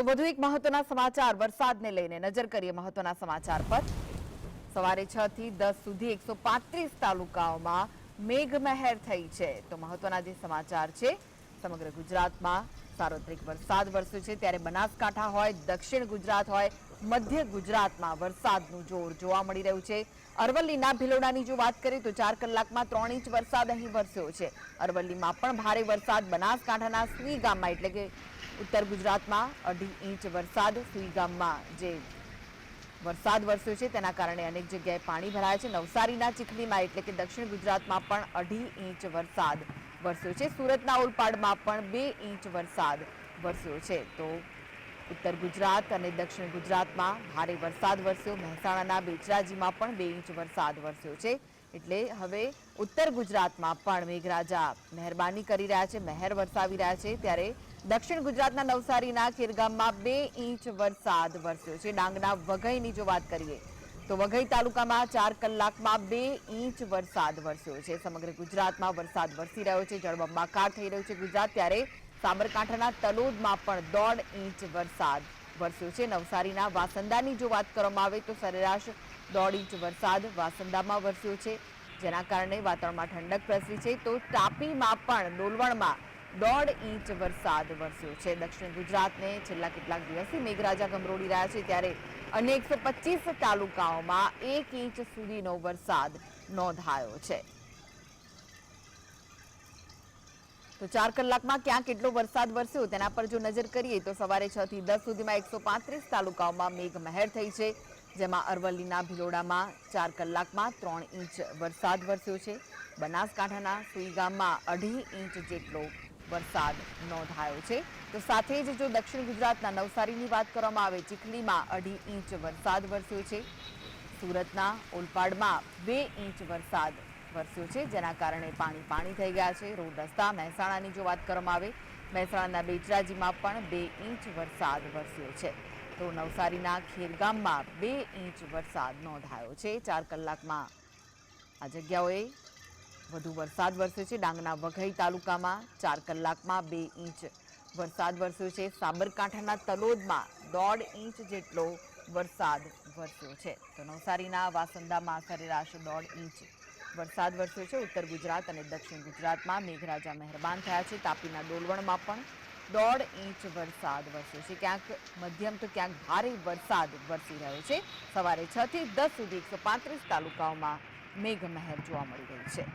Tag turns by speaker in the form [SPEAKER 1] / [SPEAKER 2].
[SPEAKER 1] તો વધુ એક મહત્વના સમાચાર વરસાદને લઈને નજર કરીએ મહત્વના સમાચાર પર। સવારે 6 થી 10 સુધી 135 તાલુકાઓમાં મેઘમહેર થઈ છે। તો મહત્વના જે સમાચાર છે, સમગ્ર ગુજરાતમાં સાર્વત્રિક વરસાદ વરસ્યો છે, ત્યારે બનાસકાંઠા હોય, દક્ષિણ ગુજરાત હોય, મધ્ય ગુજરાતમાં વરસાદનું જોર જોવા મળી રહ્યું છે। અરવલ્લીના ભિલોડાની જો વાત કરીએ તો 4 કલાકમાં 3 ઇંચ વરસાદ અહીં વરસ્યો છે। અરવલ્લીમાં પણ ભારે વરસાદ, બનાસકાંઠાના સુઈ ગામમાં એટલે કે ઉત્તર ગુજરાતમાં 2.5 ઇંચ વરસાદ, સુઈ ગામમાં જે વરસાદ વરસ્યો છે તેના કારણે અનેક જગ્યાએ પાણી ભરાયા છે। નવસારીના ચીખલીમાં એટલે કે દક્ષિણ ગુજરાતમાં પણ 2.5 ઇંચ વરસાદ વરસ્યો છે। સુરતના ઓલપાડમાં પણ 2 ઇંચ વરસાદ વરસ્યો છે। તો ઉત્તર ગુજરાત અને દક્ષિણ ગુજરાતમાં ભારે વરસાદ વરસ્યો। મહેસાણાના બેચરાજીમાં પણ 2 ઇંચ વરસાદ વરસ્યો છે। એટલે હવે ઉત્તર ગુજરાતમાં પણ મેઘરાજા મહેરબાની કરી રહ્યા છે, મહેર વરસાવી રહ્યા છે। ત્યારે દક્ષિણ ગુજરાતના નવસારીના ખેરગામમાં 2 ઇંચ વરસાદ વરસ્યો છે। ડાંગના વઘઈની જો વાત કરીએ તો વઘઈ તાલુકામાં 4 કલાકમાં 2 ઇંચ વરસાદ વરસ્યો છે। સમગ્ર ગુજરાતમાં વરસાદ વરસી રહ્યો છે, જળબંબાકાર થઈ રહ્યું છે ગુજરાત। ત્યારે સાબરકાંઠાના તલોદમાં પણ 1.5 ઇંચ વરસાદ વરસ્યો છે। નવસારીના વાસંદાની જો વાત કરવામાં આવે તો સરેરાશ 1.5 ઇંચ વરસાદ વાસંદામાં વરસ્યો છે, જેના કારણે વાતાવરણમાં ઠંડક પ્રસરી છે। તો તાપીમાં પણ ડોલવણમાં 1.5 ઇંચ વરસાદ વરસ્યો છે। દક્ષિણ ગુજરાતને છેલ્લા કેટલાક દિવસથી મેઘરાજા ગમરોડી રહ્યા છે, ત્યારે અન્ય 125 તાલુકાઓમાં 1 ઇંચ સુધીનો વરસાદ નોંધાયો છે। તો 4 કલાકમાં ક્યાં કેટલો વરસાદ વરસ્યો તેના પર જો નજર કરીએ તો સવારે 6 થી 10 સુધીમાં 135 તાલુકાઓમાં મેઘમહેર થઈ છે, જેમાં અરવલ્લીના ભિલોડામાં 4 કલાકમાં 3 ઇંચ વરસાદ વરસ્યો છે। બનાસકાંઠાના સુઈ ગામમાં 2.5 ઇંચ જેટલો વરસાદ નોંધાયો છે। તો સાથે જ જો દક્ષિણ ગુજરાતના નવસારીની વાત કરવામાં આવે, ચીખલીમાં 2.5 ઇંચ વરસાદ વરસ્યો છે। સુરતના ઓલપાડમાં 2 ઇંચ વરસાદ વરસ્યો છે, જેના કારણે પાણી થઈ ગયા છે રોડ રસ્તા। મહેસાણાની જો વાત કરવામાં આવે, મહેસાણાના બેચરાજીમાં પણ 2 ઇંચ વરસાદ વરસ્યો છે। તો નવસારીના ખેરગામમાં 2 ઇંચ વરસાદ નોંધાયો છે। 4 કલાકમાં આ જગ્યાઓએ વધુ વરસાદ વરસ્યો છે। ડાંગના વઘઈ તાલુકામાં 4 કલાકમાં 2 ઇંચ વરસાદ વરસ્યો છે। સાબરકાંઠાના તલોદમાં 1.5 ઇંચ જેટલો વરસાદ વરસ્યો છે। તો નવસારીના વાસંદામાં સરેરાશ 1.5 ઇંચ વરસાદ વરસ્યો છે। ઉત્તર ગુજરાત અને દક્ષિણ ગુજરાતમાં મેઘરાજા મહેરબાન થયા છે। તાપીના ડોલવણમાં પણ 1.5 ઇંચ વરસાદ વરસ્યો છે। ક્યાંક મધ્યમ તો ક્યાંક ભારે વરસાદ વરસી રહ્યો છે। સવારે 6 થી 10 સુધી 135 તાલુકાઓમાં મેઘમહેર જોવા મળી રહી છે।